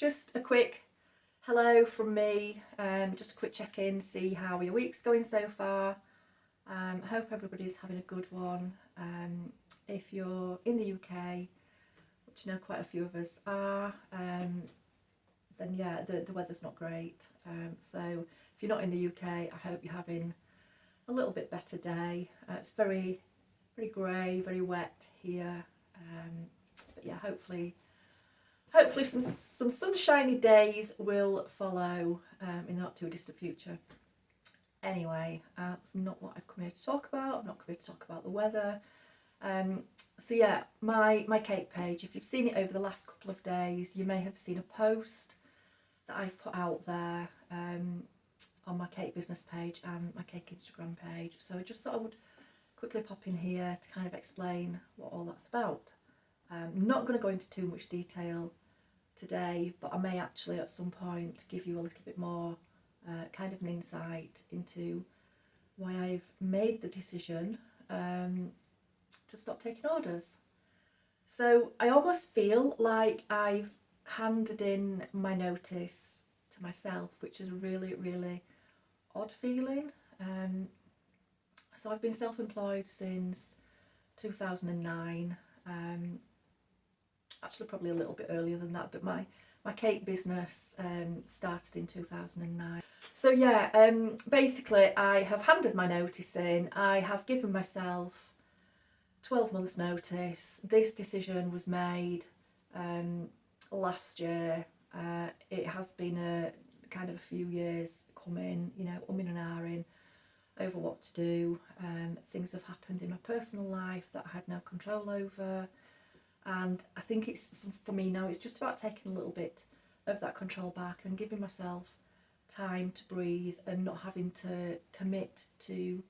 just a quick hello from me, just a quick check-in, see how your week's going so far. I hope everybody's having a good one. If you're in the UK, which I know quite a few of us are, then yeah, the weather's not great. So if you're not in the UK, I hope you're having a little bit better day. It's very grey, very wet here. But yeah, hopefully some sunshiny days will follow in the not too distant future. Anyway, that's not what I've come here to talk about. I'm not come here to talk about the weather. So yeah, my cake page, if you've seen it over the last couple of days, you may have seen a post that I've put out there on my cake business page and my cake Instagram page. So I just thought I would quickly pop in here to kind of explain what all that's about. I'm not going to go into too much detail today, but I may actually at some point give you a little bit more kind of an insight into why I've made the decision to stop taking orders. So I almost feel like I've handed in my notice to myself, which is a really odd feeling. So I've been self-employed since 2009. Actually probably a little bit earlier than that, but my cake business started in 2009. So yeah, basically I have handed my notice in. I have given myself 12 months notice. This decision was made last year. It has been a kind of a few years coming, you know, umming and ahhing over what to do. Things have happened in my personal life that I had no control over. And I think it's, for me now, it's just about taking a little bit of that control back and giving myself time to breathe and not having to commit to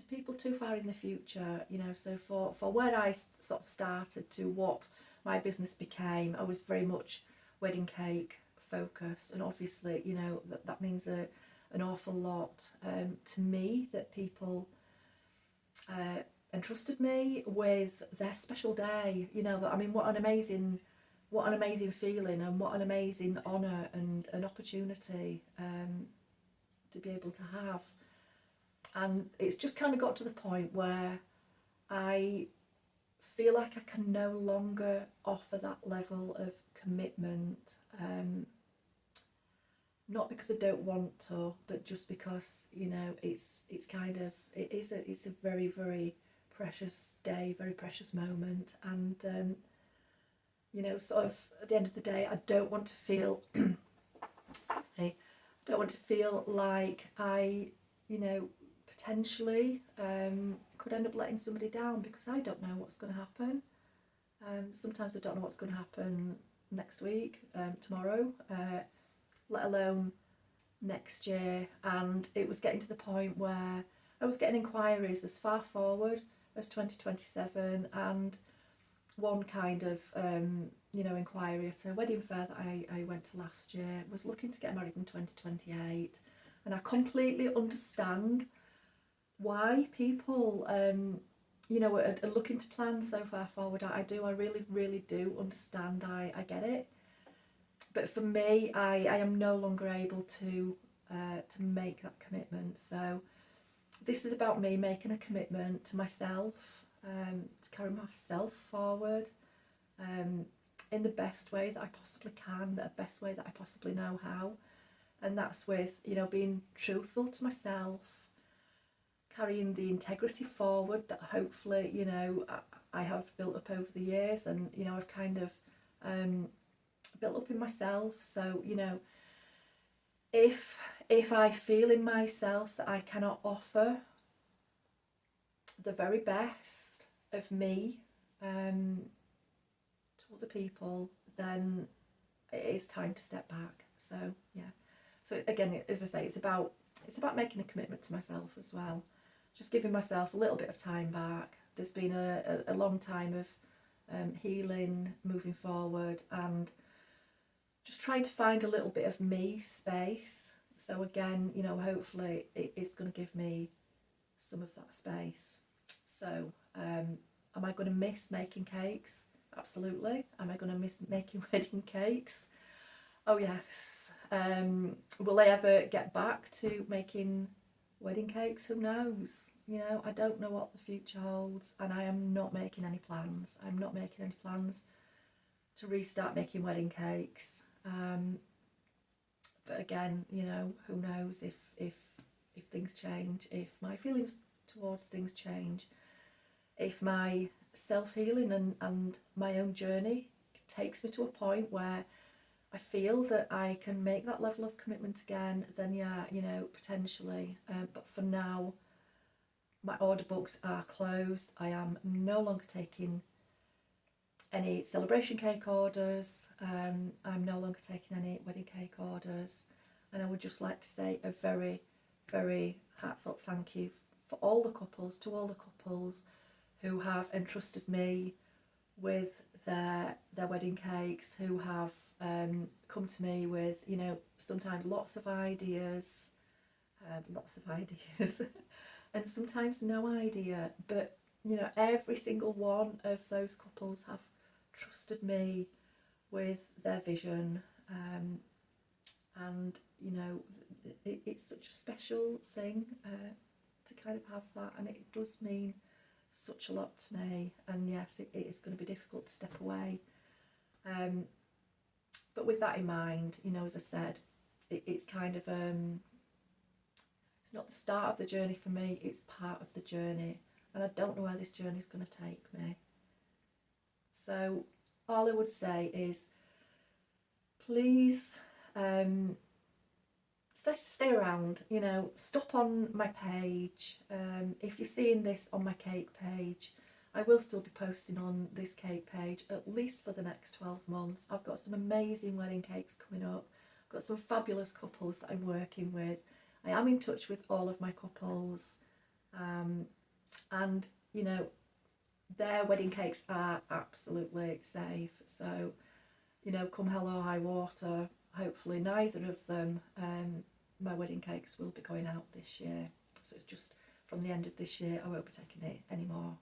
people too far in the future, you know. So for where I sort of started to what my business became, I was very much wedding cake focused, and obviously, you know, that means an awful lot to me, that people entrusted me with their special day. You know, that, I mean, what an amazing feeling, and what an amazing honour and an opportunity to be able to have. And it's just kind of got to the point where I feel like I can no longer offer that level of commitment, not because I don't want to, but just because, you know, it's a very precious day, very precious moment. And you know, sort of at the end of the day, I don't want to feel like I, you know, potentially could end up letting somebody down, because I don't know what's going to happen. Sometimes I don't know what's going to happen next week, tomorrow, let alone next year. And it was getting to the point where I was getting inquiries as far forward as 2027, and one kind of you know, inquiry at a wedding fair that I went to last year was looking to get married in 2028. And I completely understand why people you know, are looking to plan so far forward. I really do understand. I get it. But for me, I am no longer able to make that commitment. So this is about me making a commitment to myself, to carry myself forward in the best way that I possibly can, the best way that I possibly know how. And that's with, you know, being truthful to myself, carrying the integrity forward that hopefully, you know, I have built up over the years, and, you know, I've kind of built up in myself. So, you know, if I feel in myself that I cannot offer the very best of me to other people, then it is time to step back. So yeah, so again, as I say, it's about making a commitment to myself as well, just giving myself a little bit of time back. There's been a long time of healing, moving forward, and just trying to find a little bit of me space. So again, you know, hopefully it is going to give me some of that space. So am I going to miss making cakes? Absolutely. Am I going to miss making wedding cakes? Oh yes. Will I ever get back to making wedding cakes? Who knows? You know, I don't know what the future holds, and I am not making any plans. I'm not making any plans to restart making wedding cakes. But again, you know, who knows if things change, if my feelings towards things change, if my self-healing and my own journey takes me to a point where I feel that I can make that level of commitment again, then yeah, you know, potentially. But for now, my order books are closed. I am no longer taking any celebration cake orders. I'm no longer taking any wedding cake orders. And I would just like to say a very, very heartfelt thank you for all the couples, to all the couples who have entrusted me with their wedding cakes, who have come to me with, you know, sometimes lots of ideas, and sometimes no idea, but you know, every single one of those couples have trusted me with their vision, and you know, it's such a special thing to kind of have that, and it does mean such a lot to me. And yes, it is going to be difficult to step away, but with that in mind, you know, as I said, it's kind of it's not the start of the journey for me, it's part of the journey, and I don't know where this journey is going to take me. So all I would say is, please stay around, you know, stop on my page. If you're seeing this on my cake page, I will still be posting on this cake page at least for the next 12 months. I've got some amazing wedding cakes coming up. I've got some fabulous couples that I'm working with. I am in touch with all of my couples, and you know, their wedding cakes are absolutely safe. So, you know, come hell or high water, hopefully neither of them, my wedding cakes will be going out this year. So it's just from the end of this year, I won't be taking it anymore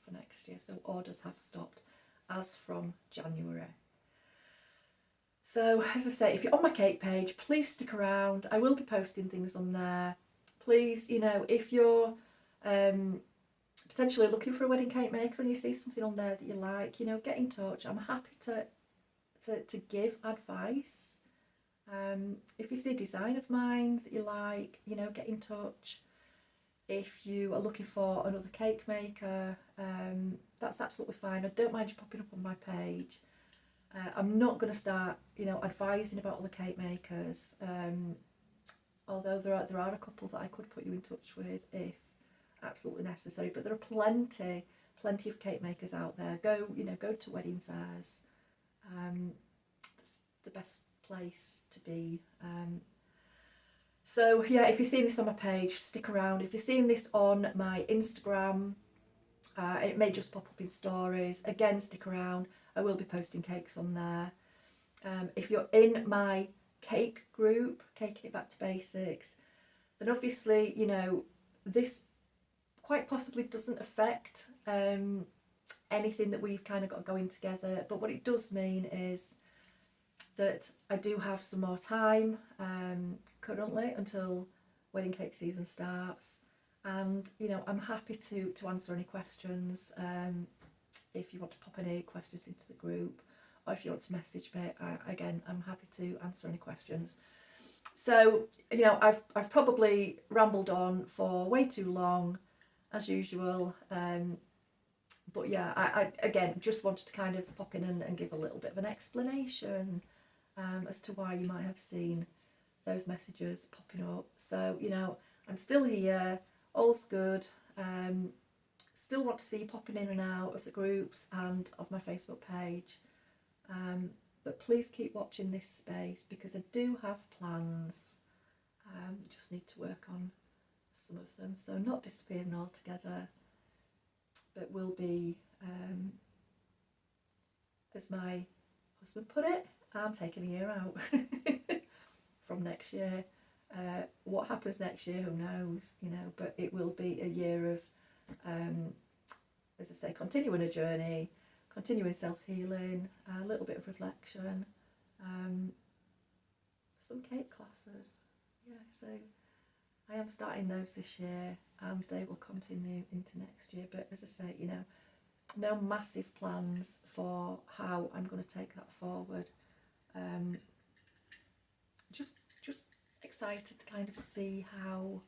for next year. So orders have stopped as from January. So as I say, if you're on my cake page, please stick around. I will be posting things on there. Please, you know, if you're potentially looking for a wedding cake maker and you see something on there that you like, you know, get in touch. I'm happy to give advice. If you see a design of mine that you like, you know, get in touch. If you are looking for another cake maker, that's absolutely fine. I don't mind you popping up on my page. I'm not going to start, you know, advising about other cake makers, although there are a couple that I could put you in touch with if absolutely necessary. But there are plenty of cake makers out there. Go to wedding fairs. That's the best place to be. So yeah, if you're seeing this on my page, stick around. If you're seeing this on my Instagram, it may just pop up in stories. Again, stick around. I will be posting cakes on there. If you're in my cake group, Taking It Back to Basics, then obviously, you know, this quite possibly doesn't affect anything that we've kind of got going together. But what it does mean is that I do have some more time currently until wedding cake season starts. And, you know, I'm happy to answer any questions. If you want to pop any questions into the group, or if you want to message me, again, I'm happy to answer any questions. So, you know, I've probably rambled on for way too long, as usual. But yeah, I again just wanted to kind of pop in and give a little bit of an explanation as to why you might have seen those messages popping up. So, you know, I'm still here, all's good. Still want to see you popping in and out of the groups and of my Facebook page. But please keep watching this space because I do have plans. Just need to work on some of them. So not disappearing altogether, but will be, as my husband put it, I'm taking a year out from next year. What happens next year, who knows, you know, but it will be a year of, as I say, continuing a journey, continuing self-healing, a little bit of reflection, some cake classes. Yeah, so I am starting those this year and they will continue into next year. But as I say, you know, no massive plans for how I'm going to take that forward. Just excited to kind of see how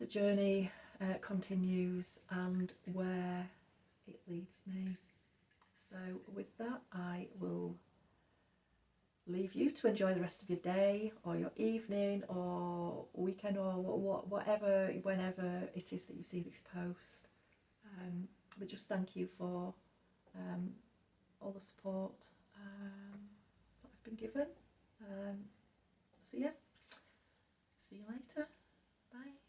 the journey continues and where it leads me. So with that, I will leave you to enjoy the rest of your day or your evening or weekend or whatever, whenever it is that you see this post. But just thank you for all the support that I've been given. So yeah, see you later. Bye.